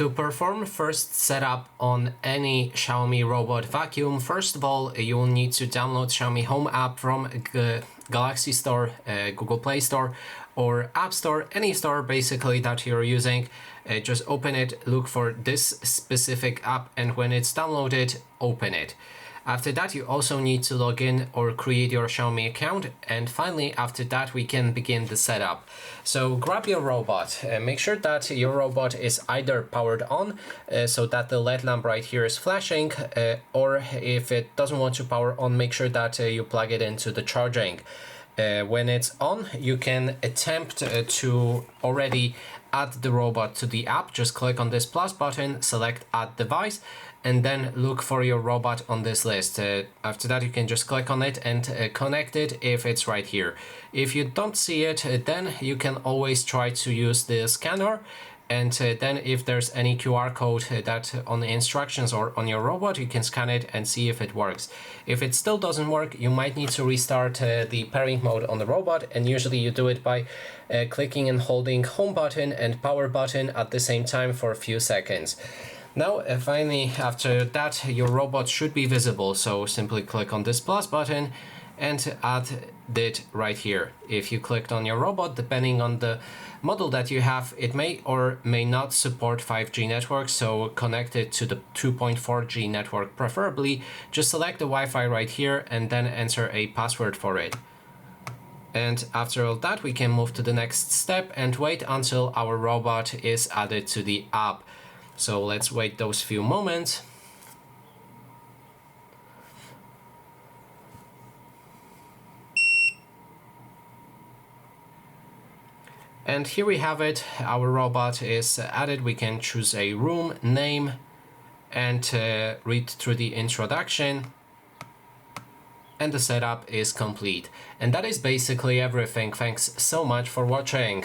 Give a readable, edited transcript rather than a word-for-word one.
To perform first setup on any Xiaomi robot vacuum, first of all, you will need to download Xiaomi Home app from Galaxy Store, Google Play Store, or App Store, any store basically that you're using. Just open it, look for this specific app, and when it's downloaded, open it. After that, you also need to log in or create your Xiaomi account, and finally after that we can begin the setup. So grab your robot, make sure that your robot is either powered on so that the LED lamp right here is flashing, or if it doesn't want to power on, make sure that you plug it into the charging. When it's on, you can attempt to already add the robot to the app. Just click on this plus button, select add device, and then look for your robot on this list. After that, you can just click on it and connect it if it's right here. If you don't see it, then you can always try to use the scanner, and then if there's any QR code that on the instructions or on your robot, you can scan it and see if it works. If it still doesn't work, you might need to restart the pairing mode on the robot, and usually you do it by clicking and holding home button and power button at the same time for a few seconds. Now finally, after that, your robot should be visible, so simply click on this plus button and add it right here. If you clicked on your robot, depending on the model that you have, it may or may not support 5G network, so connect it to the 2.4G network preferably. Just select the Wi-Fi right here and then enter a password for it. And after all that, we can move to the next step and wait until our robot is added to the app. So let's wait those few moments. And here we have it, our robot is added. We can choose a room name and read through the introduction. And the setup is complete. And that is basically everything. Thanks so much for watching.